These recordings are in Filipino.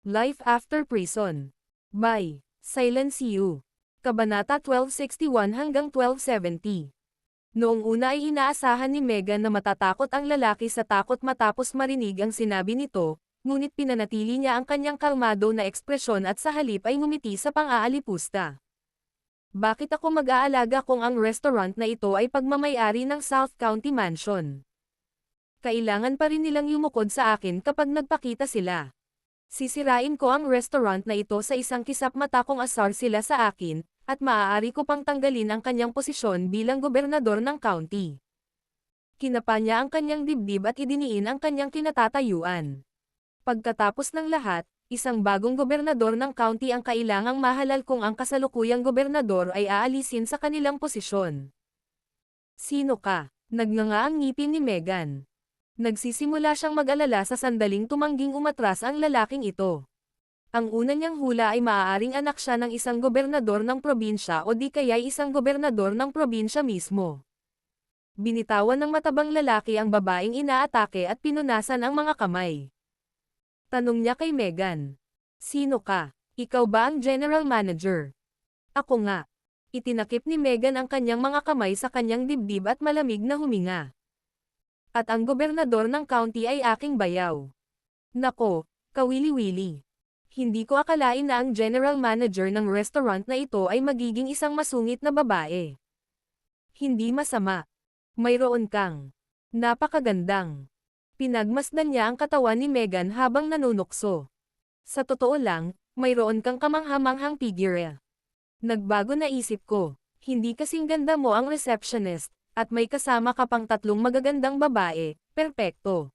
Life After Prison. By Silence You. Kabanata 1261 hanggang 1270. Noong una ay inaasahan ni Megan na matatakot ang lalaki sa takot matapos marinig ang sinabi nito, ngunit pinanatili niya ang kanyang kalmado na ekspresyon at sa halip ay ngumiti sa pang-aalipusta. Bakit ako mag-aalaga kung ang restaurant na ito ay pagmamay-ari ng South County Mansion? Kailangan pa rin nilang yumukod sa akin kapag nagpakita sila. Sisirain ko ang restaurant na ito sa isang kisap mata kung asar sila sa akin, at maaari ko pang tanggalin ang kanyang posisyon bilang gobernador ng county. Kinapa niya ang kanyang dibdib at idiniin ang kanyang kinatatayuan. Pagkatapos ng lahat, isang bagong gobernador ng county ang kailangang mahalal kung ang kasalukuyang gobernador ay aalisin sa kanilang posisyon. Sino ka? Nagnganga ang ngipin ni Megan. Nagsisimula siyang mag-alala sa sandaling tumangging umatras ang lalaking ito. Ang una niyang hula ay maaaring anak siya ng isang gobernador ng probinsya o di kaya'y isang gobernador ng probinsya mismo. Binitawan ng matabang lalaki ang babaeng inaatake at pinunasan ang mga kamay. Tanong niya kay Megan. Sino ka? Ikaw ba ang general manager? Ako nga. Itinakip ni Megan ang kanyang mga kamay sa kanyang dibdib at malamig na huminga. At ang gobernador ng county ay aking bayaw. Nako, kawili-wili. Hindi ko akalain na ang general manager ng restaurant na ito ay magiging isang masungit na babae. Hindi masama. Mayroon kang napakagandang. Pinagmasdan niya ang katawan ni Megan habang nanunukso. Sa totoo lang, mayroon kang kamanghamanghang figure. Nagbago na isip ko. Hindi kasing ganda mo ang receptionist, at may kasama ka pang tatlong magagandang babae, perpekto.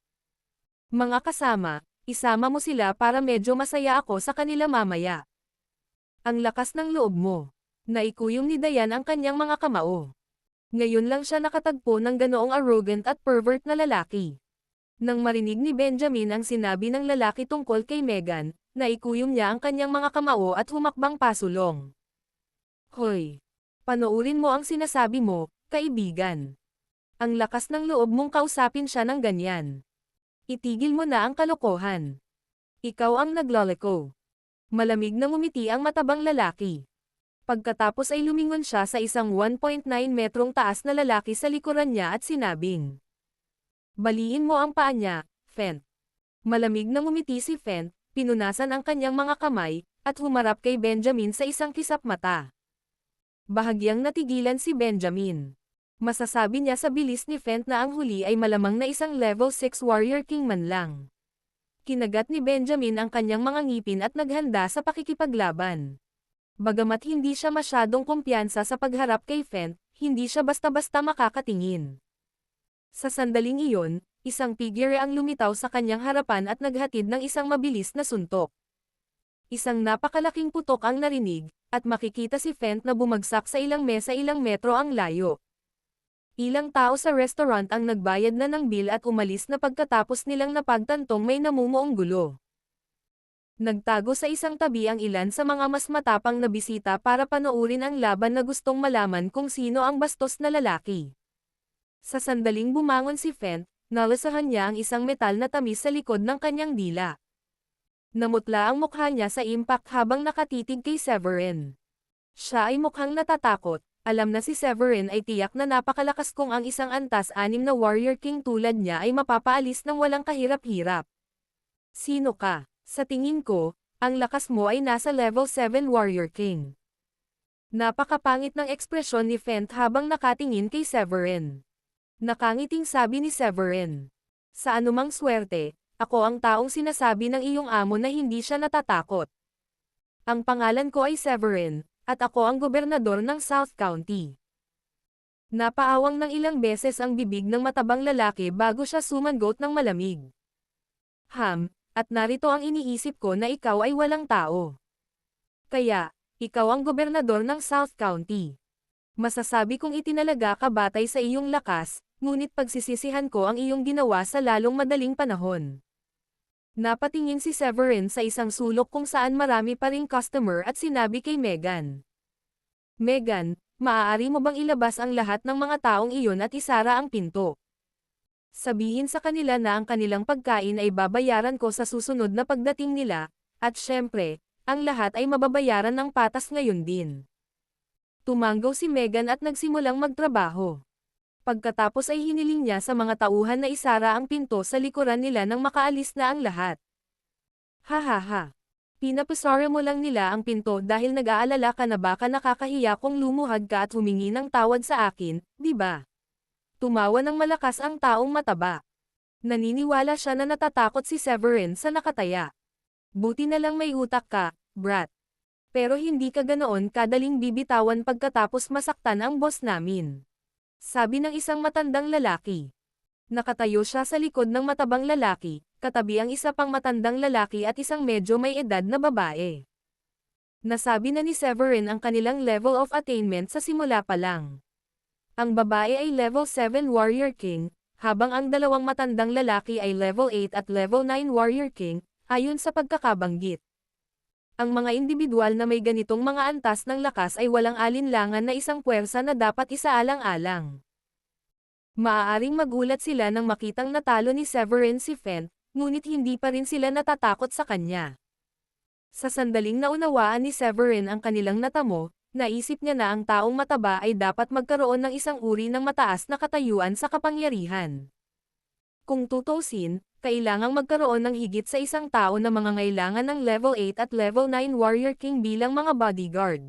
Mga kasama, isama mo sila para medyo masaya ako sa kanila mamaya. Ang lakas ng loob mo. Naikuyom ni Diane ang kanyang mga kamao. Ngayon lang siya nakatagpo ng ganoong arrogant at pervert na lalaki. Nang marinig ni Benjamin ang sinabi ng lalaki tungkol kay Megan, naikuyom niya ang kanyang mga kamao at humakbang pasulong. Hoy! Panoorin mo ang sinasabi mo, kaibigan. Ang lakas ng loob mong kausapin siya ng ganyan. Itigil mo na ang kalokohan. Ikaw ang nagloloko. Malamig na ngumiti ang matabang lalaki. Pagkatapos ay lumingon siya sa isang 1.9 metrong taas na lalaki sa likuran niya at sinabing, baliin mo ang paa niya, Fent. Malamig na ngumiti si Fent, pinunasan ang kanyang mga kamay, at humarap kay Benjamin sa isang kisap mata. Bahagyang natigilan si Benjamin. Masasabi niya sa bilis ni Fent na ang huli ay malamang na isang level 6 warrior king man lang. Kinagat ni Benjamin ang kanyang mga ngipin at naghanda sa pakikipaglaban. Bagamat hindi siya masyadong kumpiyansa sa pagharap kay Fent, hindi siya basta-basta makakatingin. Sa sandaling iyon, isang figure ang lumitaw sa kanyang harapan at naghatid ng isang mabilis na suntok. Isang napakalaking putok ang narinig, at makikita si Fent na bumagsak sa ilang metro ang layo. Ilang tao sa restaurant ang nagbayad na ng bill at umalis na pagkatapos nilang napagtantong may namumuong gulo. Nagtago sa isang tabi ang ilan sa mga mas matapang na bisita para panoorin ang laban na gustong malaman kung sino ang bastos na lalaki. Sa sandaling bumangon si Fent, nalasahan niya ang isang metal na tamis sa likod ng kanyang dila. Namutla ang mukha niya sa impact habang nakatitig kay Severin. Siya ay mukhang natatakot. Alam na si Severin ay tiyak na napakalakas kung ang isang antas-anim na warrior king tulad niya ay mapapaalis ng walang kahirap-hirap. Sino ka? Sa tingin ko, ang lakas mo ay nasa level 7 warrior king. Napakapangit ng ekspresyon ni Fent habang nakatingin kay Severin. Nakangiting sabi ni Severin. Sa anumang swerte, ako ang taong sinasabi ng iyong amo na hindi siya natatakot. Ang pangalan ko ay Severin, at ako ang gobernador ng South County. Napaawang ng ilang beses ang bibig ng matabang lalaki bago siya sumagot ng malamig. At narito ang iniisip ko na ikaw ay walang tao. Kaya, ikaw ang gobernador ng South County. Masasabi kong itinalaga ka batay sa iyong lakas, ngunit pagsisisihan ko ang iyong ginawa sa lalong madaling panahon. Napatingin si Severin sa isang sulok kung saan marami pa ring customer at sinabi kay Megan. Megan, maaari mo bang ilabas ang lahat ng mga taong iyon at isara ang pinto? Sabihin sa kanila na ang kanilang pagkain ay babayaran ko sa susunod na pagdating nila, At syempre, ang lahat ay mababayaran ng patas ngayon din. Tumanggaw si Megan at nagsimulang magtrabaho. Pagkatapos ay hiniling niya sa mga tauhan na isara ang pinto sa likuran nila nang makaalis na ang lahat. Hahaha. Pinapasara mo lang nila ang pinto dahil nag-aalala ka na baka nakakahiya kung lumuhad ka at humingi ng tawad sa akin, di ba? Tumawa ng malakas ang taong mataba. Naniniwala siya na natatakot si Severin sa nakataya. Buti na lang may utak ka, brat. Pero hindi ka ganoon kadaling bibitawan pagkatapos masaktan ang boss namin. Sabi ng isang matandang lalaki. Nakatayo siya sa likod ng matabang lalaki, katabi ang isa pang matandang lalaki at isang medyo may edad na babae. Nasabi na ni Severin ang kanilang level of attainment sa simula pa lang. Ang babae ay level 7 Warrior King, habang ang dalawang matandang lalaki ay level 8 at level 9 Warrior King, ayon sa pagkakabanggit. Ang mga individual na may ganitong mga antas ng lakas ay walang alinlangan na isang puwersa na dapat isaalang-alang. Maaaring magulat sila nang makitang natalo ni Severin si Fent, ngunit hindi pa rin sila natatakot sa kanya. Sa sandaling naunawaan ni Severin ang kanilang natamo, naisip niya na ang taong mataba ay dapat magkaroon ng isang uri ng mataas na katayuan sa kapangyarihan. Kung tutusin, kailangang magkaroon ng higit sa isang tao na mangangailangan ng level 8 at level 9 Warrior King bilang mga bodyguard.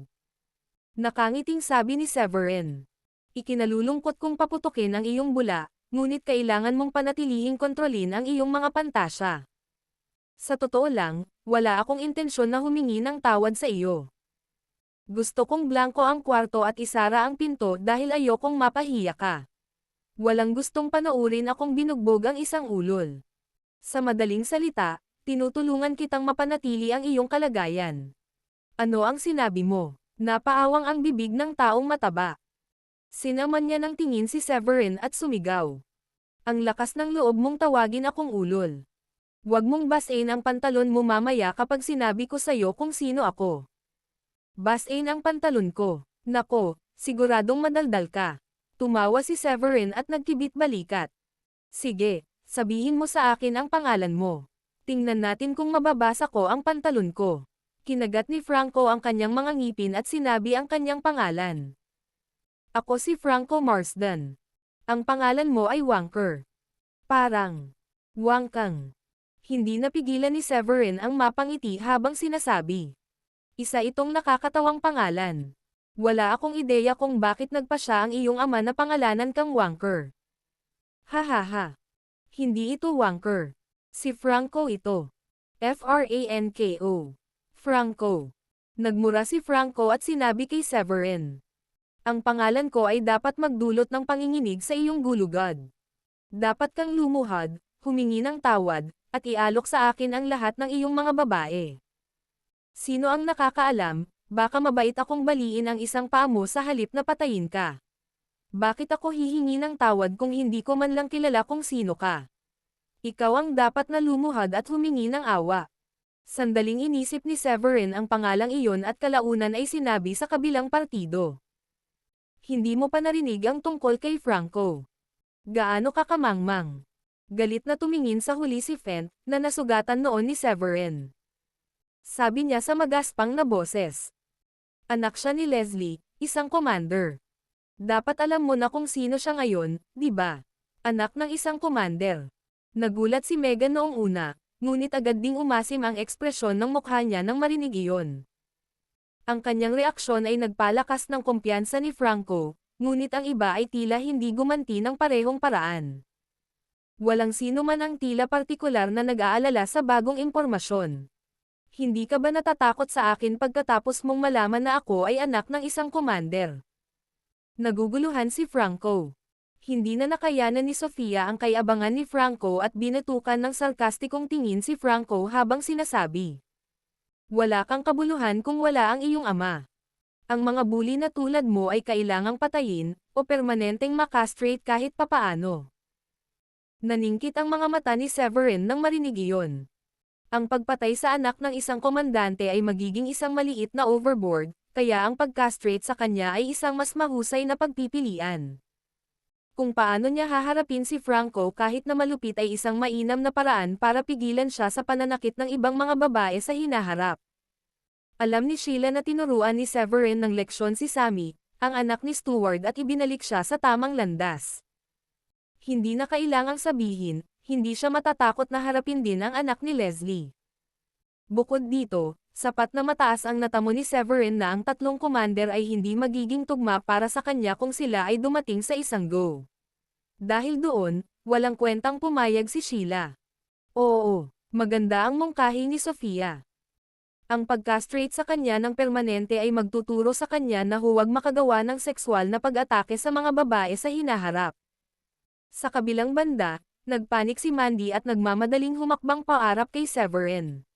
Nakangiting sabi ni Severin. Ikinalulungkot kong paputukin ang iyong bula, ngunit kailangan mong panatilihing kontrolin ang iyong mga pantasya. Sa totoo lang, wala akong intensyon na humingi ng tawad sa iyo. Gusto kong blanko ang kwarto at isara ang pinto dahil ayokong mapahiya ka. Walang gustong panoorin akong binugbog ang isang ulol. Sa madaling salita, tinutulungan kitang mapanatili ang iyong kalagayan. Ano ang sinabi mo? Napaawang ang bibig ng taong mataba. Sinaman niya ng tingin si Severin at sumigaw. Ang lakas ng loob mong tawagin akong ulol. Huwag mong basain ang pantalon mo mamaya kapag sinabi ko sa'yo kung sino ako. Basain ang pantalon ko. Nako, siguradong madaldal ka. Tumawa si Severin at nagkibit balikat. Sige, sabihin mo sa akin ang pangalan mo. Tingnan natin kung mababasa ko ang pantalon ko. Kinagat ni Franco ang kanyang mga ngipin at sinabi ang kanyang pangalan. Ako si Franco Marsden. Ang pangalan mo ay Wanker. Parang wangkang. Hindi napigilan ni Severin ang mapangiti habang sinasabi. Isa itong nakakatawang pangalan. Wala akong ideya kung bakit nagpa siya ang iyong ama na pangalanan kang Wanker. Hahaha. Hindi ito Wanker. Si Franco ito. Franko. Franco. Nagmura si Franco at sinabi kay Severin. Ang pangalan ko ay dapat magdulot ng panginginig sa iyong gulugad. Dapat kang lumuhad, humingi ng tawad, at ialok sa akin ang lahat ng iyong mga babae. Sino ang nakakaalam, baka mabait akong baliin ang isang paa mo sa halip na patayin ka. Bakit ako hihingi ng tawad kung hindi ko man lang kilala kung sino ka? Ikaw ang dapat na lumuhad at humingi ng awa. Sandaling inisip ni Severin ang pangalang iyon at kalaunan ay sinabi sa kabilang partido. Hindi mo pa narinig ang tungkol kay Franco. Gaano ka kamangmang? Galit na tumingin sa huli si Fent, na nasugatan noon ni Severin. Sabi niya sa magaspang na boses. Anak siya ni Leslie, isang commander. Dapat alam mo na kung sino siya ngayon, di ba? Anak ng isang commander. Nagulat si Megan noong una, ngunit agad ding umasim ang ekspresyon ng mukha niya nang marinig iyon. Ang kanyang reaksyon ay nagpalakas ng kumpiyansa ni Franco, ngunit ang iba ay tila hindi gumanti ng parehong paraan. Walang sino man ang tila partikular na nag-aalala sa bagong impormasyon. Hindi ka ba natatakot sa akin pagkatapos mong malaman na ako ay anak ng isang commander? Naguguluhan si Franco. Hindi na nakayanan ni Sofia ang kayabangan ni Franco at binatukan ng sarkastikong tingin si Franco habang sinasabi. Wala kang kabuluhan kung wala ang iyong ama. Ang mga bully na tulad mo ay kailangang patayin, o permanenteng makastrate kahit papaano. Naningkit ang mga mata ni Severin nang marinig iyon. Ang pagpatay sa anak ng isang komandante ay magiging isang maliit na overboard, kaya ang pagcastrate sa kanya ay isang mas mahusay na pagpipilian. Kung paano niya haharapin si Franco kahit na malupit ay isang mainam na paraan para pigilan siya sa pananakit ng ibang mga babae sa hinaharap. Alam ni Sheila na tinuruan ni Severin ng leksyon si Sammy, ang anak ni Stuart at ibinalik siya sa tamang landas. Hindi na kailangang sabihin, hindi siya matatakot na harapin din ang anak ni Leslie. Bukod dito, sapat na mataas ang natamo ni Severin na ang tatlong commander ay hindi magiging tugma para sa kanya kung sila ay dumating sa isang go. Dahil doon, walang kwentang pumayag si Sheila. Oo, maganda ang mungkahi ni Sofia. Ang pagka-straight sa kanya ng permanente ay magtuturo sa kanya na huwag makagawa ng sexual na pag-atake sa mga babae sa hinaharap. Sa kabilang banda, nagpanik si Mandy at nagmamadaling humakbang paarap kay Severin.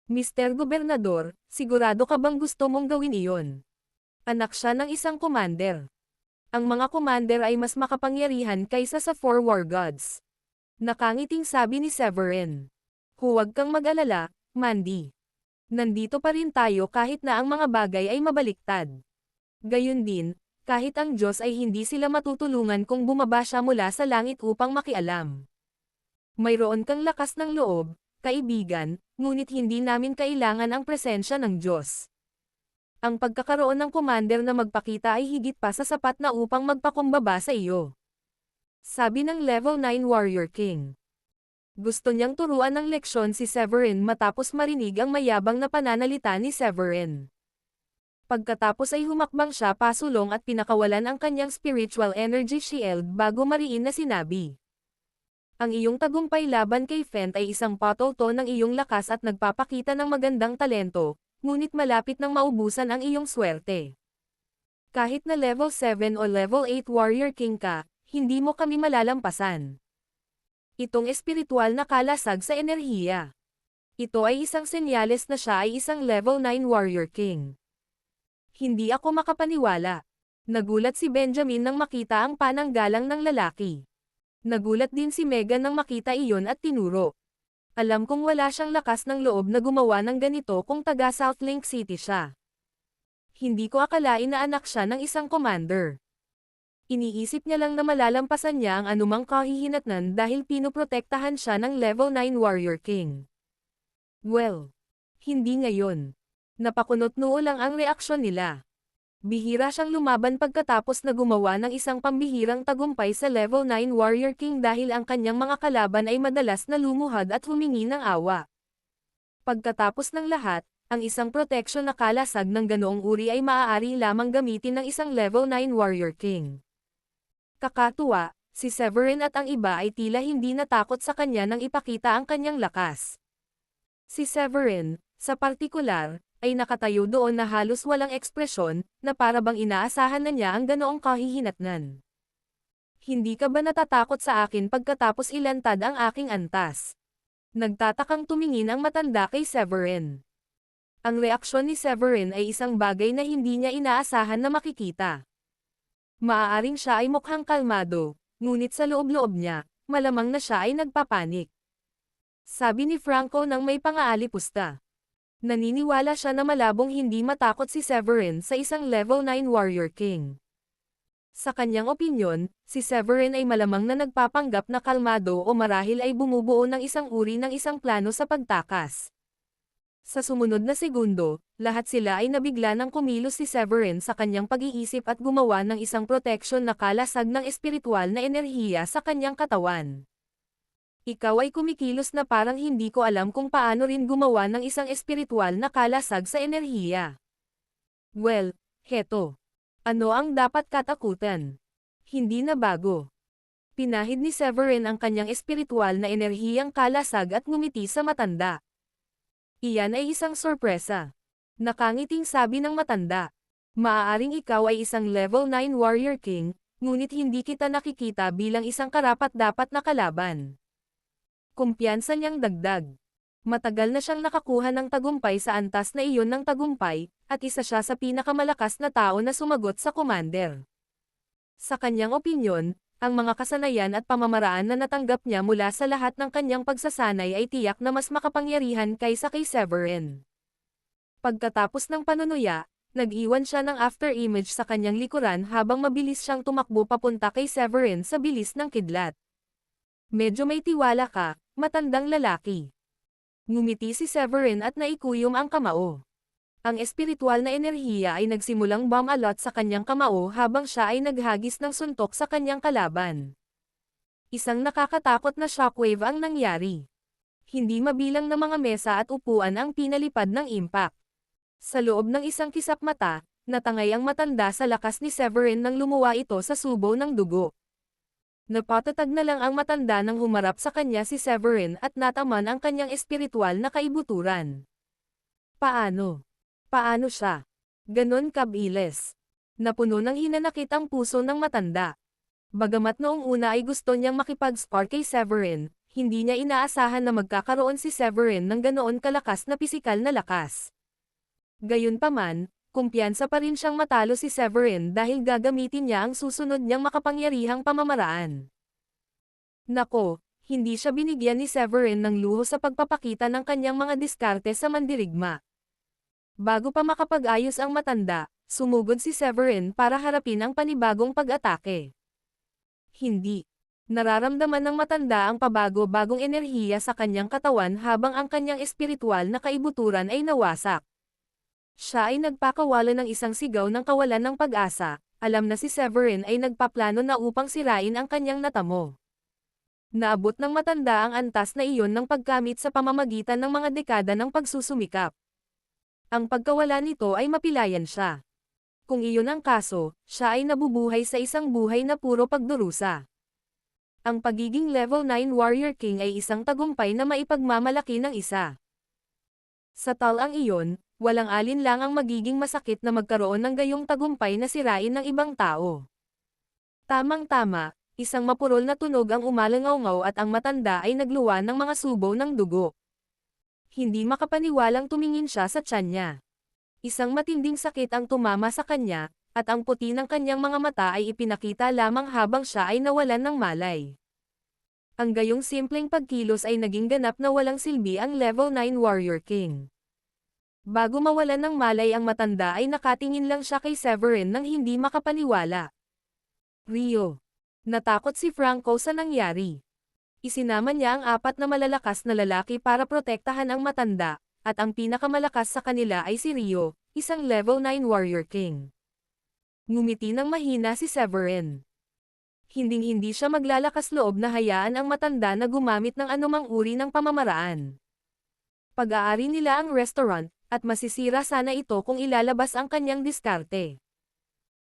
Mr. Gobernador, sigurado ka bang gusto mong gawin iyon? Anak siya ng isang commander. Ang mga commander ay mas makapangyarihan kaysa sa 4 war gods. Nakangiting sabi ni Severin. Huwag kang mag-alala, Mandy. Nandito pa rin tayo kahit na ang mga bagay ay mabaliktad. Gayun din, kahit ang Diyos ay hindi sila matutulungan kung bumaba siya mula sa langit upang makialam. Mayroon kang lakas ng loob, kaibigan, ngunit hindi namin kailangan ang presensya ng Diyos. Ang pagkakaroon ng commander na magpakita ay higit pa sa sapat na upang magpakumbaba sa iyo. Sabi ng Level 9 Warrior King. Gusto niyang turuan ng leksyon si Severin matapos marinig ang mayabang na pananalita ni Severin. Pagkatapos ay humakbang siya pasulong at pinakawalan ang kanyang spiritual energy shield bago mariin na sinabi. Ang iyong tagumpay laban kay Fent ay isang patuto ng iyong lakas at nagpapakita ng magandang talento, ngunit malapit nang maubusan ang iyong swerte. Kahit na level 7 o level 8 warrior king ka, hindi mo kami malalampasan. Itong espiritual na kalasag sa enerhiya. Ito ay isang senyales na siya ay isang level 9 warrior king. Hindi ako makapaniwala. Nagulat si Benjamin nang makita ang pananggalang ng lalaki. Nagulat din si Megan nang makita iyon at tinuro. Alam kong wala siyang lakas ng loob na gumawa ng ganito kung taga South Link City siya. Hindi ko akalain na anak siya ng isang commander. Iniisip niya lang na malalampasan niya ang anumang kahihinatnan dahil pinoprotektahan siya ng level 9 Warrior King. Well, hindi ngayon. Napakunot-noo lang ang reaksyon nila. Bihira siyang lumaban pagkatapos na gumawa ng isang pambihirang tagumpay sa level 9 Warrior King dahil ang kanyang mga kalaban ay madalas na lumuhad at humingi ng awa. Pagkatapos ng lahat, ang isang protection na kalasag ng ganoong uri ay maaari lamang gamitin ng isang level 9 Warrior King. Kakatuwa, si Severin at ang iba ay tila hindi natakot sa kanya nang ipakita ang kanyang lakas. Si Severin, sa partikular, ay nakatayo doon na halos walang ekspresyon, na para bang inaasahan na niya ang ganoong kahihinatnan. Hindi ka ba natatakot sa akin pagkatapos ilantad ang aking antas? Nagtatakang tumingin ang matanda kay Severin. Ang reaksyon ni Severin ay isang bagay na hindi niya inaasahan na makikita. Maaaring siya ay mukhang kalmado, ngunit sa loob-loob niya, malamang na siya ay nagpapanik. Sabi ni Franco nang may pangaalipusta. Naniniwala siya na malabong hindi matakot si Severin sa isang level 9 Warrior King. Sa kanyang opinyon, si Severin ay malamang na nagpapanggap na kalmado o marahil ay bumubuo ng isang uri ng isang plano sa pagtakas. Sa sumunod na segundo, lahat sila ay nabigla ng kumilos si Severin sa kanyang pag-iisip at gumawa ng isang proteksyon na kalasag ng espiritual na enerhiya sa kanyang katawan. Ikaw ay kumikilos na parang hindi ko alam kung paano rin gumawa ng isang espiritual na kalasag sa enerhiya. Well, heto. Ano ang dapat katakutan? Hindi na bago. Pinahid ni Severin ang kanyang espiritual na enerhiyang kalasag at ngumiti sa matanda. Iyan ay isang sorpresa. Nakangiting sabi ng matanda. Maaaring ikaw ay isang level 9 Warrior King, ngunit hindi kita nakikita bilang isang karapat-dapat na kalaban. Kumpiyansa niyang dagdag. Matagal na siyang nakakuha ng tagumpay sa antas na iyon ng tagumpay, at isa siya sa pinakamalakas na tao na sumagot sa commander. Sa kanyang opinyon, ang mga kasanayan at pamamaraan na natanggap niya mula sa lahat ng kanyang pagsasanay ay tiyak na mas makapangyarihan kaysa kay Severin. Pagkatapos ng panunuya, Nag-iwan siya ng after image sa kanyang likuran habang mabilis siyang tumakbo papunta kay Severin sa bilis ng kidlat. Medyo may tiwala ka, matandang lalaki. Ngumiti si Severin at naikuyom ang kamao. Ang espiritual na enerhiya ay nagsimulang bumalot sa kanyang kamao habang siya ay naghagis ng suntok sa kanyang kalaban. Isang nakakatakot na shockwave ang nangyari. Hindi mabilang na mga mesa at upuan ang pinalipad ng impact. Sa loob ng isang kisap mata, natangay ang matanda sa lakas ni Severin nang lumuwa ito sa subo ng dugo. Napatatag na lang ang matanda nang humarap sa kanya si Severin at nataman ang kanyang espiritual na kaibuturan. Paano? Paano siya? Ganon kabilis. Napuno ng hinanakit ang puso ng matanda. Bagamat noong una ay gusto niyang makipag-spar kay Severin, hindi niya inaasahan na magkakaroon si Severin ng ganoon kalakas na pisikal na lakas. Gayunpaman, kumpiyansa pa rin siyang matalo si Severin dahil gagamitin niya ang susunod niyang makapangyarihang pamamaraan. Nako, hindi siya binigyan ni Severin ng luho sa pagpapakita ng kanyang mga diskarte sa mandirigma. Bago pa makapag-ayos ang matanda, sumugod si Severin para harapin ang panibagong pag-atake. Hindi. Nararamdaman ng matanda ang pabago-bagong enerhiya sa kanyang katawan habang ang kanyang espiritual na kaibuturan ay nawasak. Siya ay nagpakawala ng isang sigaw ng kawalan ng pag-asa, alam na si Severin ay nagpaplano na upang sirain ang kanyang natamo. Naabot ng matanda ang antas na iyon ng pagkamit sa pamamagitan ng mga dekada ng pagsusumikap. Ang pagkawala nito ay mapilayan siya. Kung iyon ang kaso, siya ay nabubuhay sa isang buhay na puro pagdurusa. Ang pagiging level 9 Warrior King ay isang tagumpay na maipagmamalaki ng isa. Sa talang iyon, walang alin lang ang magiging masakit na magkaroon ng gayong tagumpay na sirain ng ibang tao. Tamang-tama, isang mapurol na tunog ang umalangaw-ngaw at ang matanda ay nagluwa ng mga subo ng dugo. Hindi makapaniwalang tumingin siya sa tiyan niya. Isang matinding sakit ang tumama sa kanya, at ang puti ng kanyang mga mata ay ipinakita lamang habang siya ay nawalan ng malay. Ang gayong simpleng pagkilos ay naging ganap na walang silbi ang level 9 Warrior King. Bago mawalan ng malay ang matanda ay nakatingin lang siya kay Severin nang hindi makapaniwala. Rio. Natakot si Franco sa nangyari. Isinama niya ang 4 na malalakas na lalaki para protektahan ang matanda, at ang pinakamalakas sa kanila ay si Rio, isang level 9 Warrior King. Ngumiti ng mahina si Severin. Hinding-hindi siya maglalakas loob na hayaan ang matanda na gumamit ng anumang uri ng pamamaraan. Pag-aari nila ang restaurant, at masisira sana ito kung ilalabas ang kanyang diskarte.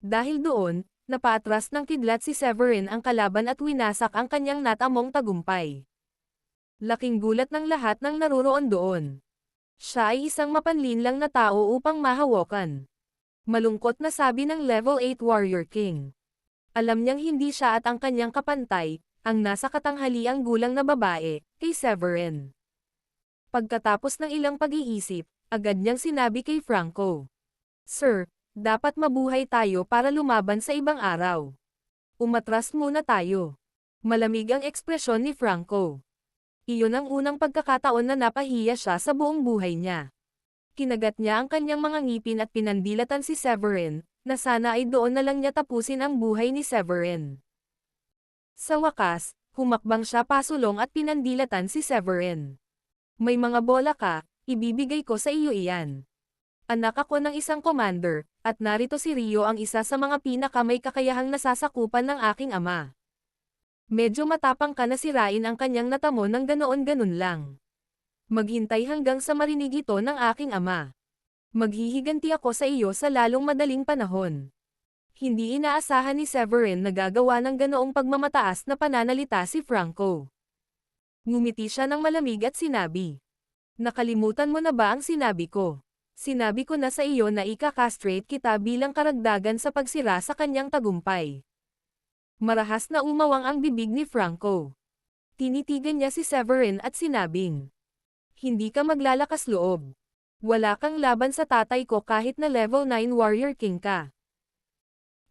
Dahil doon, napaatras ng kidlat si Severin ang kalaban at winasak ang kanyang natamong tagumpay. Laking gulat ng lahat ng naruroon doon. Siya ay isang mapanlinlang na tao upang mahawakan. Malungkot na sabi ng level 8 Warrior King. Alam niyang hindi siya at ang kanyang kapantay, ang nasa katanghaliang gulang na babae, kay Severin. Pagkatapos ng ilang pag-iisip, agad niyang sinabi kay Franco. Sir, dapat mabuhay tayo para lumaban sa ibang araw. Umatras muna tayo. Malamig ang ekspresyon ni Franco. Iyon ang unang pagkakataon na napahiya siya sa buong buhay niya. Kinagat niya ang kanyang mga ngipin at pinandilatan si Severin, na sana ay doon na lang niya tapusin ang buhay ni Severin. Sa wakas, humakbang siya pasulong at pinandilatan si Severin. May mga bola ka, ibibigay ko sa iyo iyan. Anak ako ng isang commander, at narito si Rio ang isa sa mga pinakamay kakayahang nasasakupan ng aking ama. Medyo matapang ka na sirain ang kanyang natamo ng ganoon-ganon lang. Maghintay hanggang sa marinig ito ng aking ama. Maghihiganti ako sa iyo sa lalong madaling panahon. Hindi inaasahan ni Severin na gagawa ng ganoong pagmamataas na pananalita si Franco. Ngumiti siya ng malamig at sinabi. Nakalimutan mo na ba ang sinabi ko? Sinabi ko na sa iyo na ika-castrate kita bilang karagdagan sa pagsira sa kanyang tagumpay. Marahas na umawang ang bibig ni Franco. Tinitigan niya si Severin at sinabing, hindi ka maglalakas loob. Wala kang laban sa tatay ko kahit na level 9 Warrior King ka.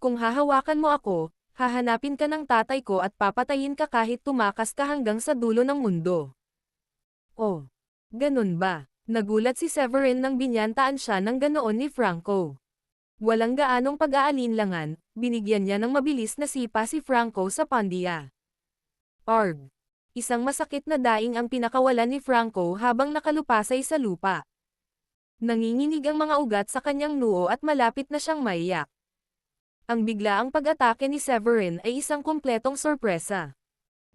Kung hahawakan mo ako, hahanapin ka ng tatay ko at papatayin ka kahit tumakas ka hanggang sa dulo ng mundo. Oh, ganun ba? Nagulat si Severin nang binyantaan siya ng ganoon ni Franco. Walang gaanong pag-aalinlangan, binigyan niya ng mabilis na sipa si Franco sa pandiya. Arg! Isang masakit na daing ang pinakawalan ni Franco habang nakalupasay sa lupa. Nanginginig ang mga ugat sa kanyang noo at malapit na siyang maiyak. Ang biglaang pag-atake ni Severin ay isang kumpletong sorpresa.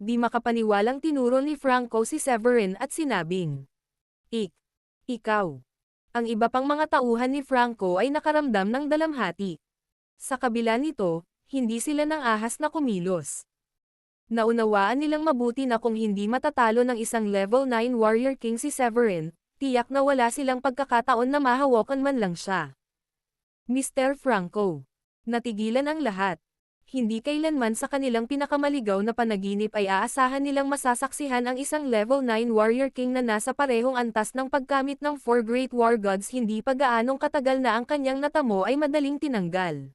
Di makapaniwalang tinuro ni Franco si Severin at sinabing, Ikaw. Ang iba pang mga tauhan ni Franco ay nakaramdam ng dalamhati. Sa kabila nito, hindi sila nang ahas na kumilos. Naunawaan nilang mabuti na kung hindi matatalo ng isang level 9 Warrior King si Severin, tiyak na wala silang pagkakataon na mahawakan man lang siya. Mr. Franco. Natigilan ang lahat. Hindi kailanman sa kanilang pinakamaligaw na panaginip ay aasahan nilang masasaksihan ang isang level 9 Warrior King na nasa parehong antas ng pagkamit ng 4 Great War Gods. Hindi pa gaanong katagal na ang kanyang natamo ay madaling tinanggal.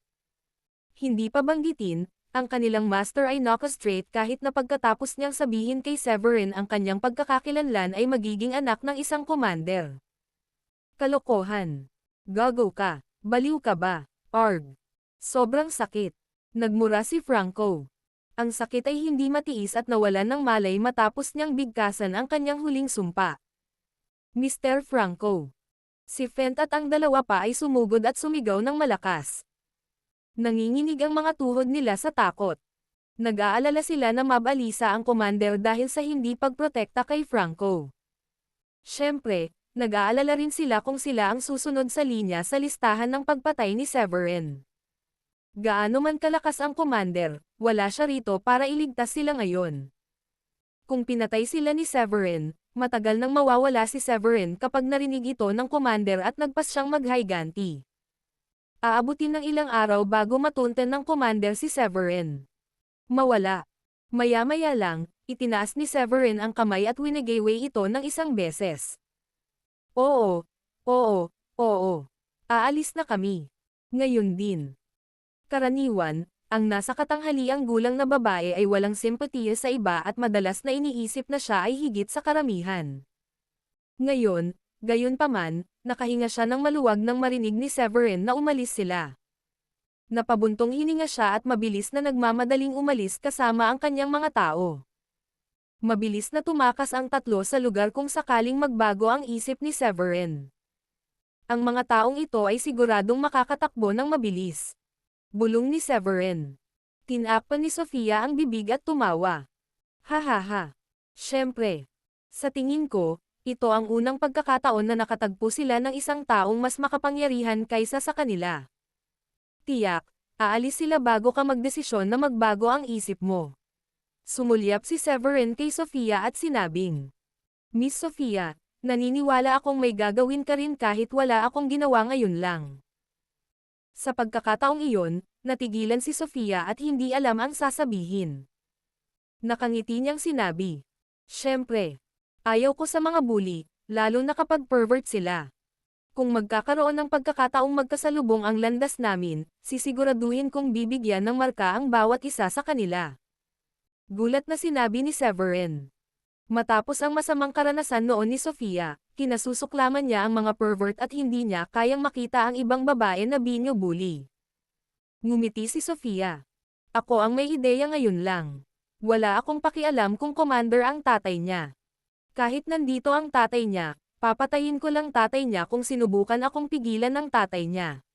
Hindi pa banggitin, ang kanilang master ay knock-straight kahit na pagkatapos niyang sabihin kay Severin ang kanyang pagkakakilanlan ay magiging anak ng isang commander. Kalokohan. Gago ka. Baliw ka ba? Arg. Sobrang sakit. Nagmura si Franco. Ang sakit ay hindi matiis at nawalan ng malay matapos niyang bigkasan ang kanyang huling sumpa. Mr. Franco. Si Fent at ang dalawa pa ay sumugod at sumigaw ng malakas. Nanginginig ang mga tuhod nila sa takot. Nag-aalala sila na mabalisa ang commander dahil sa hindi pagprotekta kay Franco. Siyempre, nag-aalala rin sila kung sila ang susunod sa linya sa listahan ng pagpatay ni Severin. Gaano man kalakas ang commander, wala siya rito para iligtas sila ngayon. Kung pinatay sila ni Severin, matagal nang mawawala si Severin kapag narinig ito ng commander at nagpas siyang maghiganti. Aabutin ng ilang araw bago matunten ng commander si Severin. Mawala. Maya-maya lang, itinaas ni Severin ang kamay at winigayway ito ng isang beses. Oo. Aalis na kami. Ngayon din. Karaniwan, ang nasa katanghaliang gulang na babae ay walang simpatiya sa iba at madalas na iniisip na siya ay higit sa karamihan. Ngayon, gayunpaman, nakahinga siya ng maluwag nang marinig ni Severin na umalis sila. Napabuntong hininga siya at mabilis na nagmamadaling umalis kasama ang kanyang mga tao. Mabilis na tumakas ang tatlo sa lugar kung sakaling magbago ang isip ni Severin. Ang mga taong ito ay siguradong makakatakbo ng mabilis. Bulong ni Severin. Tinakpan ni Sofia ang bibig at tumawa. Hahaha. Siyempre. Sa tingin ko, ito ang unang pagkakataon na nakatagpo sila ng isang taong mas makapangyarihan kaysa sa kanila. Tiyak, aalis sila bago ka magdesisyon na magbago ang isip mo. Sumulyap si Severin kay Sofia at sinabing, Miss Sofia, naniniwala akong may gagawin ka rin kahit wala akong ginawa ngayon lang. Sa pagkakataong iyon, natigilan si Sofia at hindi alam ang sasabihin. Nakangiti niyang sinabi, Siyempre. Ayaw ko sa mga bully, lalo na kapag pervert sila. Kung magkakaroon ng pagkakataong magkasalubong ang landas namin, sisiguraduhin kong bibigyan ng marka ang bawat isa sa kanila. Gulat na sinabi ni Severin. Matapos ang masamang karanasan noon ni Sofia, kinasusuklaman niya ang mga pervert at hindi niya kayang makita ang ibang babae na binyo bully. Ngumiti si Sofia. Ako ang may ideya ngayon lang. Wala akong pakialam kung commander ang tatay niya. Kahit nandito ang tatay niya, papatayin ko lang tatay niya kung sinubukan akong pigilan ng tatay niya.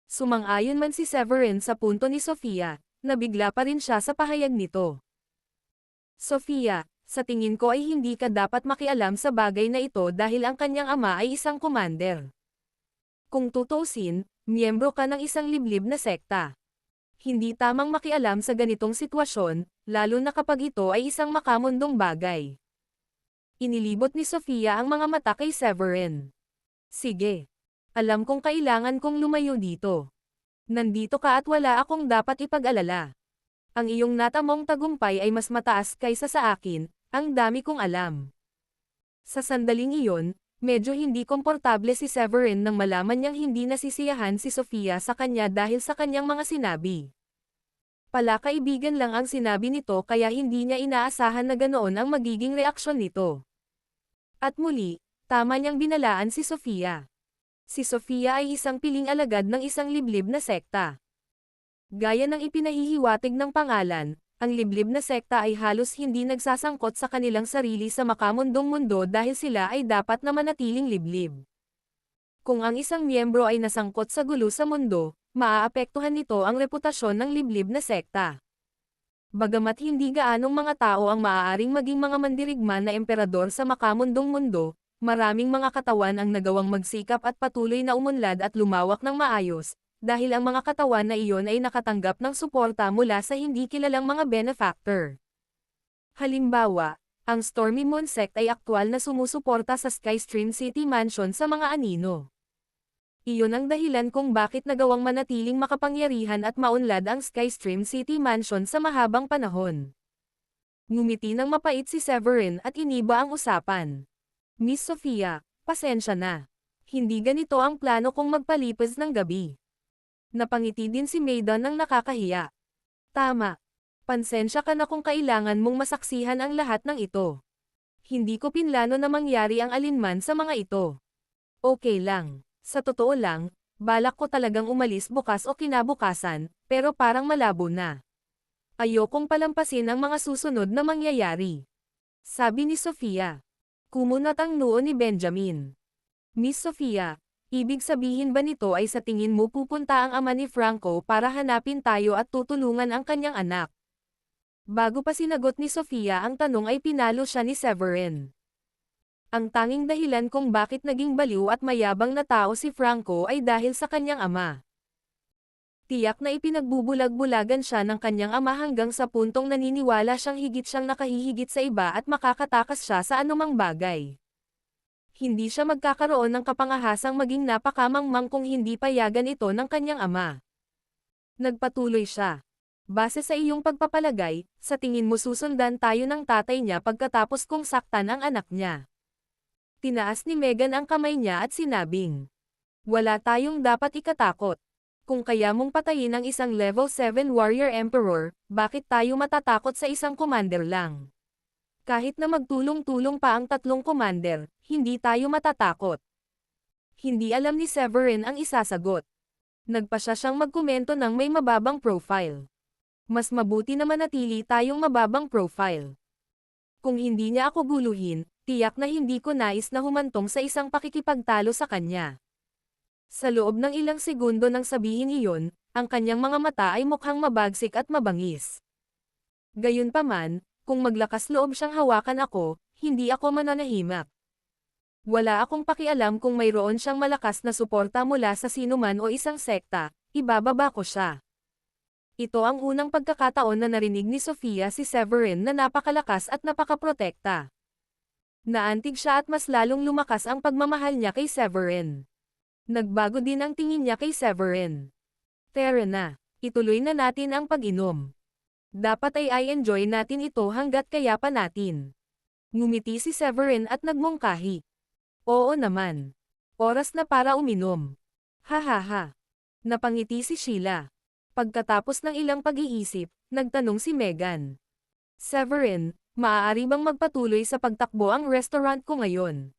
Sumang-ayon man si Severin sa punto ni Sofia, nabigla pa rin siya sa pahayag nito. Sofia, sa tingin ko ay hindi ka dapat makialam sa bagay na ito dahil ang kanyang ama ay isang commander. Kung tutuusin, miyembro ka ng isang liblib na sekta. Hindi tamang makialam sa ganitong sitwasyon, lalo na kapag ito ay isang makamundong bagay. Inilibot ni Sofia ang mga mata kay Severin. Sige. Alam kong kailangan kong lumayo dito. Nandito ka at wala akong dapat ipag-alala. Ang iyong natamong tagumpay ay mas mataas kaysa sa akin, ang dami kong alam. Sa sandaling iyon, medyo hindi komportable si Severin nang malaman niyang hindi nasisiyahan si Sofia sa kanya dahil sa kanyang mga sinabi. Palakaibigan lang ang sinabi nito kaya hindi niya inaasahan na ganoon ang magiging reaksyon nito. At muli, tama niyang binalaan si Sofia. Si Sofia ay isang piling alagad ng isang liblib na sekta. Gaya ng ipinahihiwatig ng pangalan, ang liblib na sekta ay halos hindi nagsasangkot sa kanilang sarili sa makamundong mundo dahil sila ay dapat na manatiling liblib. Kung ang isang miyembro ay nasangkot sa gulo sa mundo, maaapektuhan nito ang reputasyon ng liblib na sekta. Bagamat hindi gaanong mga tao ang maaaring maging mga mandirigma na emperador sa makamundong mundo, maraming mga katawan ang nagawang magsikap at patuloy na umunlad at lumawak ng maayos, dahil ang mga katawan na iyon ay nakatanggap ng suporta mula sa hindi kilalang mga benefactor. Halimbawa, ang Stormy Moon Sect ay aktwal na sumusuporta sa Skystream City Mansion sa mga anino. Iyon ang dahilan kung bakit nagawang manatiling makapangyarihan at maunlad ang Skystream City Mansion sa mahabang panahon. Ngumiti ng mapait si Severin at iniba ang usapan. Miss Sofia, pasensya na. Hindi ganito ang plano kong magpalipas ng gabi. Napangiti din si Maiden ng nakakahiya. Tama. Pansensya ka na kung kailangan mong masaksihan ang lahat ng ito. Hindi ko pinlano na mangyari ang alinman sa mga ito. Okay lang. Sa totoo lang, balak ko talagang umalis bukas o kinabukasan, pero parang malabo na. Ayokong palampasin ang mga susunod na mangyayari. Sabi ni Sofia. Kumunat ang noo ni Benjamin. Miss Sofia, ibig sabihin ba nito ay sa tingin mo pupunta ang ama ni Franco para hanapin tayo at tutulungan ang kanyang anak? Bago pa sinagot ni Sofia ang tanong ay pinalo siya ni Severin. Ang tanging dahilan kung bakit naging baliw at mayabang na tao si Franco ay dahil sa kanyang ama. Tiyak na ipinagbubulag-bulagan siya ng kanyang ama hanggang sa puntong naniniwala siyang nakahihigit sa iba at makakatakas siya sa anumang bagay. Hindi siya magkakaroon ng kapangahasang maging napakamangmang kung hindi payagan ito ng kanyang ama. Nagpatuloy siya. Base sa iyong pagpapalagay, sa tingin mo susundan tayo ng tatay niya pagkatapos kong saktan ang anak niya. Tinaas ni Megan ang kamay niya at sinabing, wala tayong dapat ikatakot. Kung kaya mong patayin ang isang level 7 warrior emperor, bakit tayo matatakot sa isang commander lang? Kahit na magtulong-tulong pa ang 3 commander, hindi tayo matatakot. Hindi alam ni Severin ang isasagot. Nagpa siyang magkomento ng may mababang profile. Mas mabuti na manatili tayong mababang profile. Kung hindi niya ako guluhin, tiyak na hindi ko nais na humantong sa isang pakikipagtalo sa kanya. Sa loob ng ilang segundo nang sabihin iyon, ang kanyang mga mata ay mukhang mabagsik at mabangis. Gayunpaman, kung maglakas loob siyang hawakan ako, hindi ako mananahimak. Wala akong pakialam kung mayroon siyang malakas na suporta mula sa sinuman o isang sekta, ibababa ko siya. Ito ang unang pagkakataon na narinig ni Sofia si Severin na napakalakas at napakaprotekta. Naantig siya at mas lalong lumakas ang pagmamahal niya kay Severin. Nagbago din ang tingin niya kay Severin. Tara na, ituloy na natin ang pag-inom. Dapat ay enjoy natin ito hanggat kaya pa natin. Ngumiti si Severin at nagmungkahi. Oo naman. Oras na para uminom. Ha ha ha. Napangiti si Sheila. Pagkatapos ng ilang pag-iisip, nagtanong si Megan. Severin, maaari bang magpatuloy sa pagtakbo ang restaurant ko ngayon?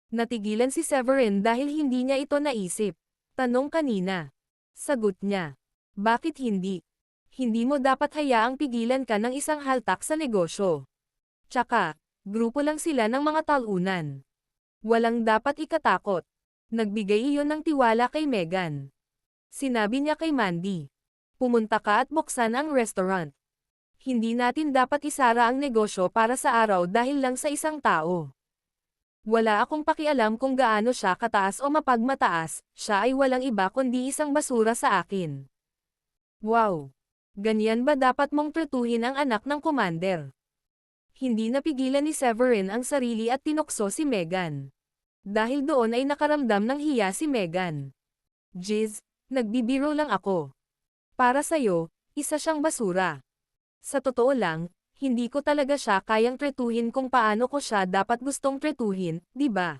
Natigilan si Severin dahil hindi niya ito naisip. Tanong kanina. Sagot niya. Bakit hindi? Hindi mo dapat hayaang pigilan ka ng isang haltak sa negosyo. Tsaka, grupo lang sila ng mga talunan. Walang dapat ikatakot. Nagbigay iyon ng tiwala kay Megan. Sinabi niya kay Mandy. Pumunta ka at buksan ang restaurant. Hindi natin dapat isara ang negosyo para sa araw dahil lang sa isang tao. Wala akong pakialam kung gaano siya kataas o mapagmataas, siya ay walang iba kundi isang basura sa akin. Wow! Ganyan ba dapat mong tretuhin ang anak ng commander? Hindi napigilan ni Severin ang sarili at tinukso si Megan. Dahil doon ay nakaramdam ng hiya si Megan. Jiz, nagbibiro lang ako. Para sa'yo, isa siyang basura. Sa totoo lang, hindi ko talaga siya kayang tretuhin kung paano ko siya dapat gustong tretuhin, di ba?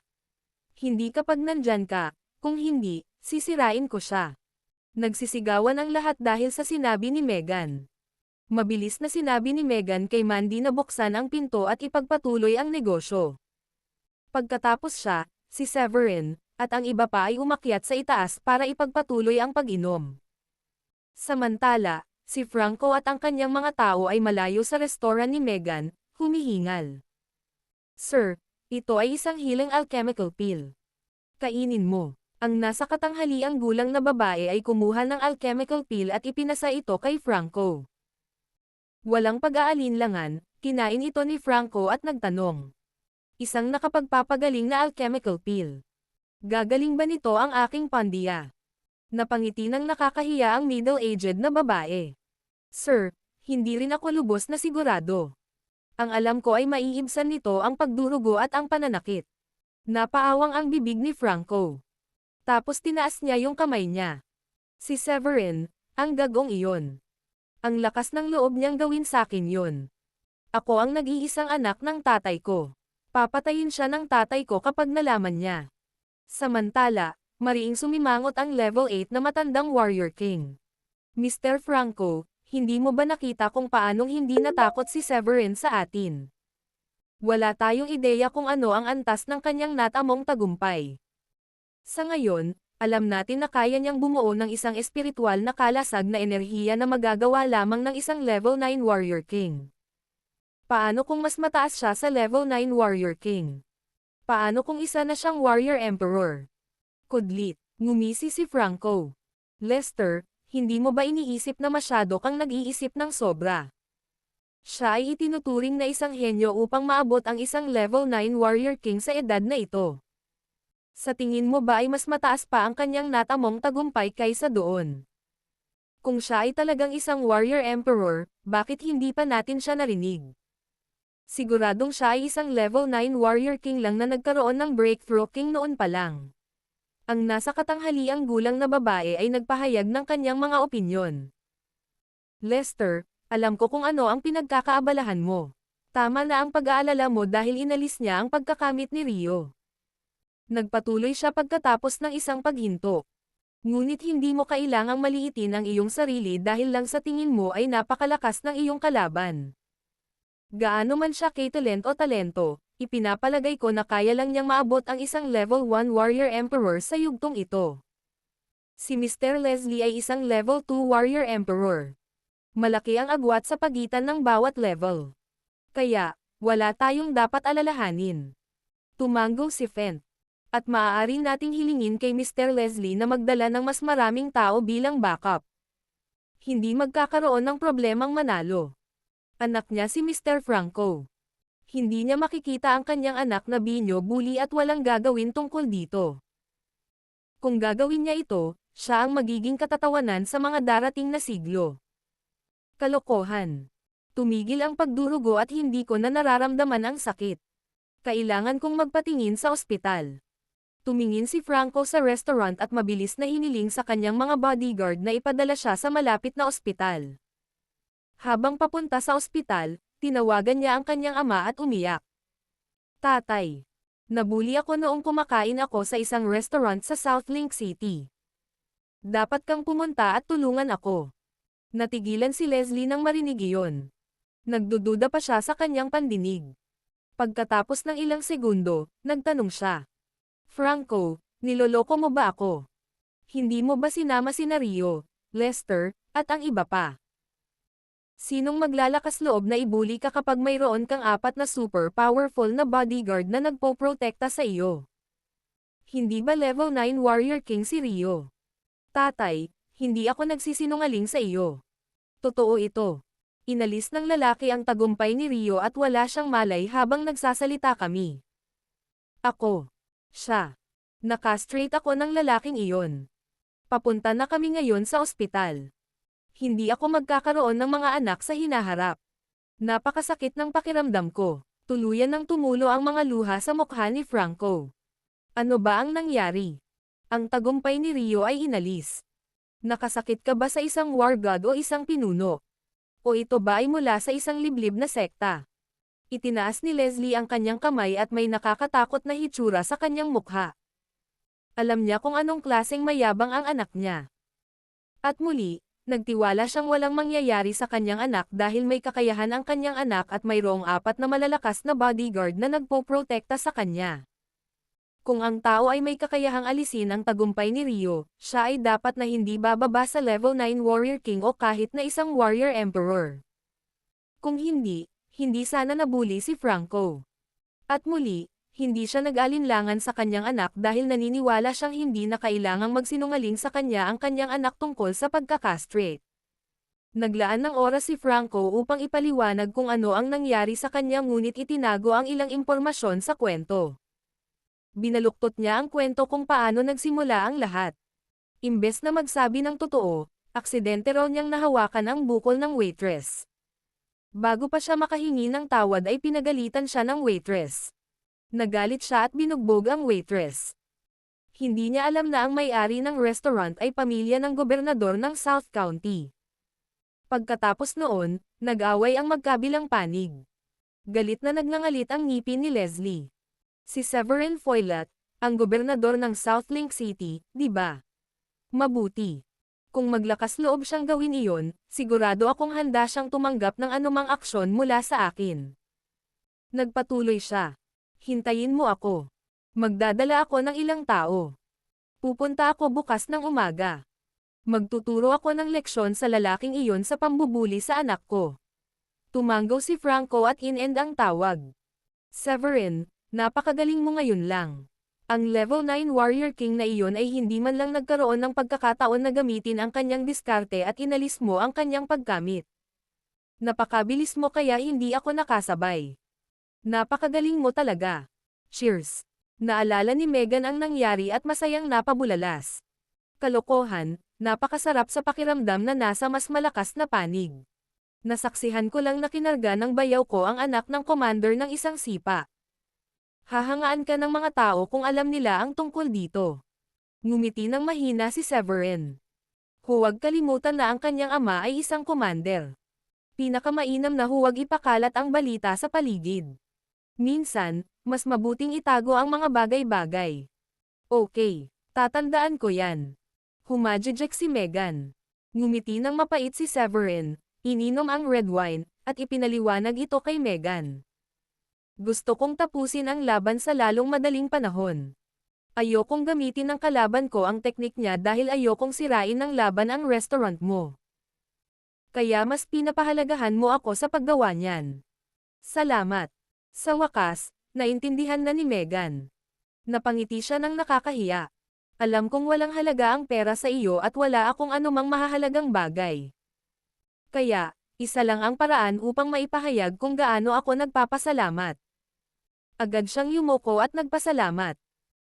Hindi kapag nandyan ka, kung hindi, sisirain ko siya. Nagsisigawan ang lahat dahil sa sinabi ni Megan. Mabilis na sinabi ni Megan kay Mandy na buksan ang pinto at ipagpatuloy ang negosyo. Pagkatapos siya, si Severin, at ang iba pa ay umakyat sa itaas para ipagpatuloy ang pag-inom. Samantala, si Franco at ang kanyang mga tao ay malayo sa restoran ni Megan, humihingal. Sir, ito ay isang healing alchemical pill. Kainin mo. Ang nasa katanghaliang gulang na babae ay kumuha ng alchemical pill at ipinasa ito kay Franco. Walang pag-aalinlangan, kinain ito ni Franco at nagtanong. Isang nakapagpapagaling na alchemical pill. Gagaling ba nito ang aking pandiya? Napangiti ng nakakahiya ang middle-aged na babae. Sir, hindi rin ako lubos na sigurado. Ang alam ko ay maiibsan nito ang pagdurugo at ang pananakit. Napaawang ang bibig ni Franco. Tapos tinaas niya yung kamay niya. Si Severin, ang gagong iyon. Ang lakas ng loob niyang gawin sakin yun. Ako ang nag-iisang anak ng tatay ko. Papatayin siya ng tatay ko kapag nalaman niya. Samantala, mariing sumimangot ang level 8 na matandang Warrior King. Mr. Franco, hindi mo ba nakita kung paanong hindi natakot si Severin sa atin? Wala tayong ideya kung ano ang antas ng kanyang natamong tagumpay. Sa ngayon, alam natin na kaya niyang bumuo ng isang espiritual na kalasag na enerhiya na magagawa lamang ng isang level 9 Warrior King. Paano kung mas mataas siya sa level 9 Warrior King? Paano kung isa na siyang Warrior Emperor? Kudlit, ngumisi si Franco. Lester, hindi mo ba iniisip na masyado kang nag-iisip ng sobra? Siya ay itinuturing na isang henyo upang maabot ang isang level 9 Warrior King sa edad na ito. Sa tingin mo ba ay mas mataas pa ang kanyang natamong tagumpay kaysa doon? Kung siya ay talagang isang Warrior Emperor, bakit hindi pa natin siya narinig? Siguradong siya ay isang level 9 Warrior King lang na nagkaroon ng Breakthrough King noon pa lang. Ang nasa katanghaliang gulang na babae ay nagpahayag ng kanyang mga opinyon. Lester, alam ko kung ano ang pinagkakaabalahan mo. Tama na ang pag-aalala mo dahil inalis niya ang pagkakamit ni Rio. Nagpatuloy siya pagkatapos ng isang paghinto. Ngunit hindi mo kailangang maliitin ang iyong sarili dahil lang sa tingin mo ay napakalakas ng iyong kalaban. Gaano man siya kay-talent o talento, ipinapalagay ko na kaya lang niyang maabot ang isang level 1 Warrior Emperor sa yugtong ito. Si Mr. Leslie ay isang level 2 Warrior Emperor. Malaki ang agwat sa pagitan ng bawat level. Kaya, wala tayong dapat alalahanin. Tumango si Fent. At maaari nating hilingin kay Mr. Leslie na magdala ng mas maraming tao bilang backup. Hindi magkakaroon ng problemang manalo. Anak niya si Mr. Franco. Hindi niya makikita ang kanyang anak na binyo-bully at walang gagawin tungkol dito. Kung gagawin niya ito, siya ang magiging katatawanan sa mga darating na siglo. Kalokohan. Tumigil ang pagdurugo at hindi ko na nararamdaman ang sakit. Kailangan kong magpatingin sa ospital. Tumingin si Franco sa restaurant at mabilis na hiniling sa kanyang mga bodyguard na ipadala siya sa malapit na ospital. Habang papunta sa ospital, tinawagan niya ang kanyang ama at umiyak. Tatay. Nabuli ako noong kumakain ako sa isang restaurant sa South Link City. Dapat kang pumunta at tulungan ako. Natigilan si Leslie nang marinig iyon. Nagdududa pa siya sa kanyang pandinig. Pagkatapos ng ilang segundo, nagtanong siya. Franco, niloloko mo ba ako? Hindi mo ba sinama sina Rio, Lester, at ang iba pa? Sinong maglalakas loob na ibuli ka kapag mayroon kang 4 na super powerful na bodyguard na nagpoprotekta sa iyo? Hindi ba level 9 Warrior King si Rio? Tatay, hindi ako nagsisinungaling sa iyo. Totoo ito. Inalis ng lalaki ang tagumpay ni Rio at wala siyang malay habang nagsasalita kami. Ako. Siya. Nakastraight ako ng lalaking iyon. Papunta na kami ngayon sa ospital. Hindi ako magkakaroon ng mga anak sa hinaharap. Napakasakit ng pakiramdam ko. Tuluyan ng tumulo ang mga luha sa mukha ni Franco. Ano ba ang nangyari? Ang tagumpay ni Rio ay inalis. Nakasakit ka ba sa isang war god o isang pinuno? O ito ba ay mula sa isang liblib na sekta? Itinaas ni Leslie ang kanyang kamay at may nakakatakot na hitsura sa kanyang mukha. Alam niya kung anong klaseng mayabang ang anak niya. At muli, nagtiwala siyang walang mangyayari sa kanyang anak dahil may kakayahan ang kanyang anak at mayroong 4 na malalakas na bodyguard na nagpoprotekta sa kanya. Kung ang tao ay may kakayahang alisin ang tagumpay ni Ryo, siya ay dapat na hindi bababa sa level 9 Warrior King o kahit na isang Warrior Emperor. Kung hindi, hindi sana nabuli si Franco. At muli, hindi siya nag-alinlangan sa kanyang anak dahil naniniwala siyang hindi na kailangang magsinungaling sa kanya ang kanyang anak tungkol sa pagkakastrate. Naglaan ng oras si Franco upang ipaliwanag kung ano ang nangyari sa kanya ngunit itinago ang ilang impormasyon sa kwento. Binaluktot niya ang kwento kung paano nagsimula ang lahat. Imbes na magsabi ng totoo, aksidente raw niyang nahawakan ang bukol ng waitress. Bago pa siya makahingi ng tawad ay pinagalitan siya ng waitress. Nagalit siya at binugbog ang waitress. Hindi niya alam na ang may-ari ng restaurant ay pamilya ng gobernador ng South County. Pagkatapos noon, nag-away ang magkabilang panig. Galit na nagngangalit ang ngipin ni Leslie. Si Severin Foylat, ang gobernador ng South Link City, di ba? Mabuti. Kung maglakas loob siyang gawin iyon, sigurado akong handa siyang tumanggap ng anumang aksyon mula sa akin. Nagpatuloy siya. Hintayin mo ako. Magdadala ako ng ilang tao. Pupunta ako bukas ng umaga. Magtuturo ako ng leksyon sa lalaking iyon sa pambubuli sa anak ko. Tumango si Franco at in-end ang tawag. Severin, napakagaling mo ngayon lang. Ang level 9 Warrior King na iyon ay hindi man lang nagkaroon ng pagkakataon na gamitin ang kanyang diskarte at inalis mo ang kanyang paggamit. Napakabilis mo kaya hindi ako nakasabay. Napakagaling mo talaga. Cheers. Naalala ni Megan ang nangyari at masayang napabulalas. Kalokohan, napakasarap sa pakiramdam na nasa mas malakas na panig. Nasaksihan ko lang na kinarga ng bayaw ko ang anak ng commander ng isang sipa. Hahangaan ka ng mga tao kung alam nila ang tungkol dito. Ngumiti ng mahina si Severin. Huwag kalimutan na ang kanyang ama ay isang commander. Pinakamainam na huwag ipakalat ang balita sa paligid. Minsan, mas mabuting itago ang mga bagay-bagay. Okay, tatandaan ko yan. Humajijek si Megan. Ngumiti ng mapait si Severin, ininom ang red wine, at ipinaliwanag ito kay Megan. Gusto kong tapusin ang laban sa lalong madaling panahon. Ayokong gamitin ng kalaban ko ang teknik niya dahil ayokong sirain ng laban ang restaurant mo. Kaya mas pinapahalagahan mo ako sa paggawa niyan. Salamat. Sa wakas, naintindihan na ni Megan. Napangiti siya ng nakakahiya. Alam kong walang halaga ang pera sa iyo at wala akong anumang mahahalagang bagay. Kaya, isa lang ang paraan upang maipahayag kung gaano ako nagpapasalamat. Agad siyang yumuko at nagpasalamat.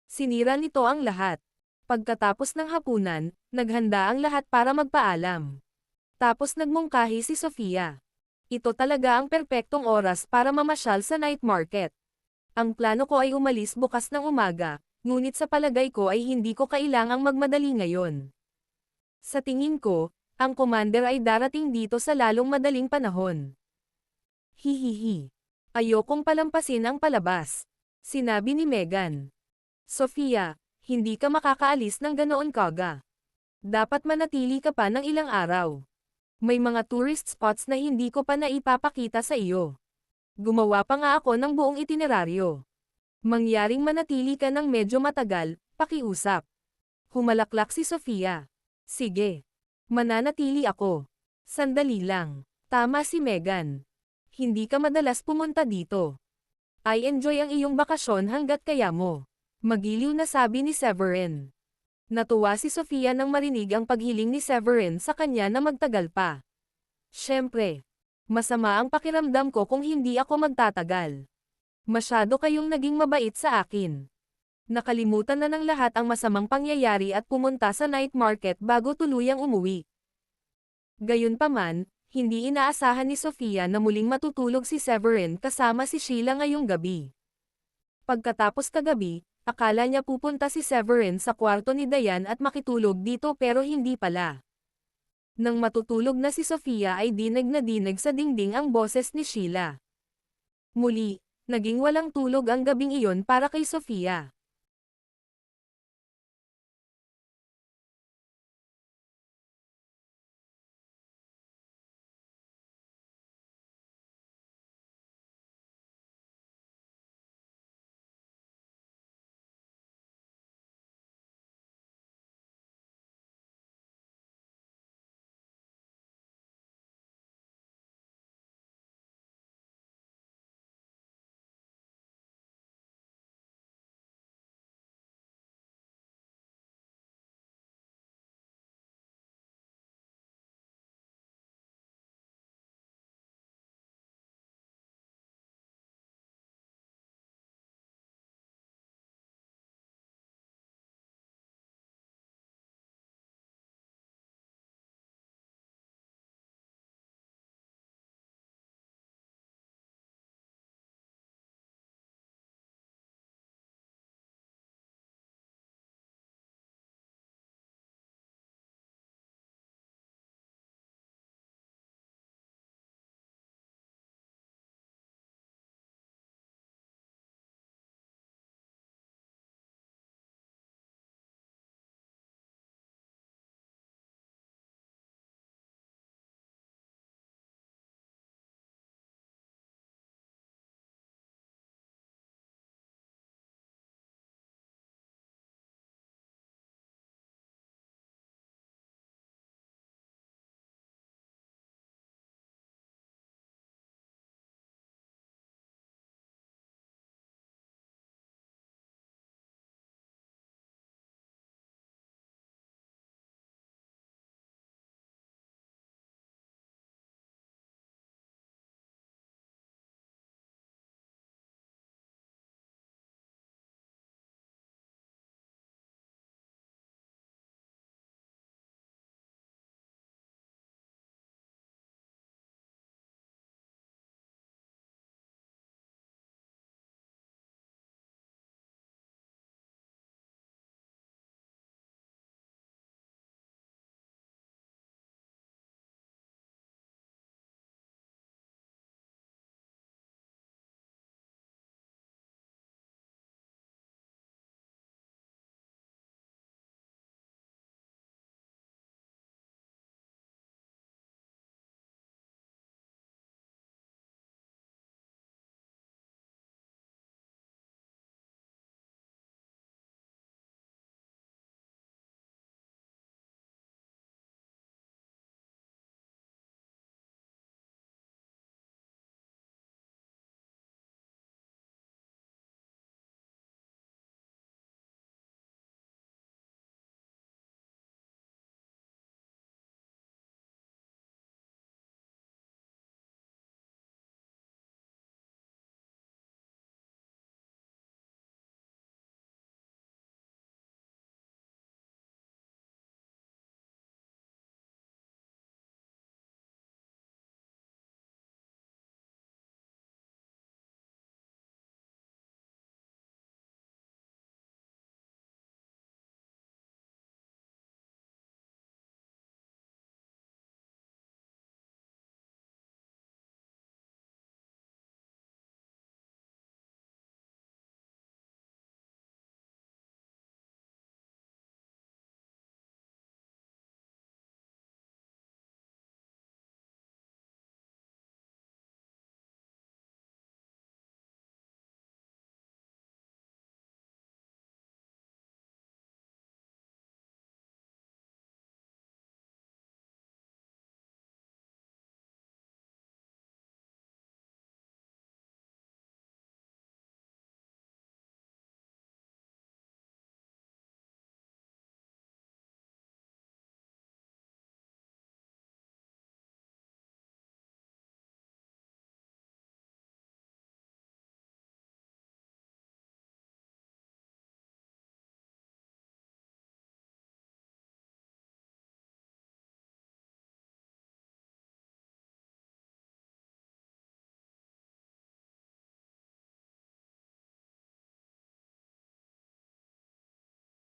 Sinira nito ang lahat. Pagkatapos ng hapunan, naghanda ang lahat para magpaalam. Tapos nagmungkahi si Sofia. Ito talaga ang perpektong oras para mamasyal sa night market. Ang plano ko ay umalis bukas ng umaga, ngunit sa palagay ko ay hindi ko kailangang magmadali ngayon. Sa tingin ko, ang commander ay darating dito sa lalong madaling panahon. Hihihi. Ayokong palampasin ang palabas. Sinabi ni Megan. Sofia, hindi ka makakaalis ng ganoon kaga. Dapat manatili ka pa ng ilang araw. May mga tourist spots na hindi ko pa naipapakita sa iyo. Gumawa pa nga ako ng buong itineraryo. Mangyaring manatili ka ng medyo matagal, pakiusap. Humalaklak si Sofia. Sige. Mananatili ako. Sandali lang. Tama si Megan. Hindi ka madalas pumunta dito. I enjoy ang iyong bakasyon hanggat kaya mo. Magiliw na sabi ni Severin. Natuwa si Sofia nang marinig ang paghiling ni Severin sa kanya na magtagal pa. Siyempre. Masama ang pakiramdam ko kung hindi ako magtatagal. Masyado kayong naging mabait sa akin. Nakalimutan na ng lahat ang masamang pangyayari at pumunta sa night market bago tuluyang umuwi. Gayunpaman, hindi inaasahan ni Sofia na muling matutulog si Severin kasama si Sheila ngayong gabi. Pagkatapos kagabi, akala niya pupunta si Severin sa kwarto ni Diane at makitulog dito pero hindi pala. Nang matutulog na si Sofia ay dinig na dinig sa dingding ang boses ni Sheila. Muli, naging walang tulog ang gabing iyon para kay Sofia.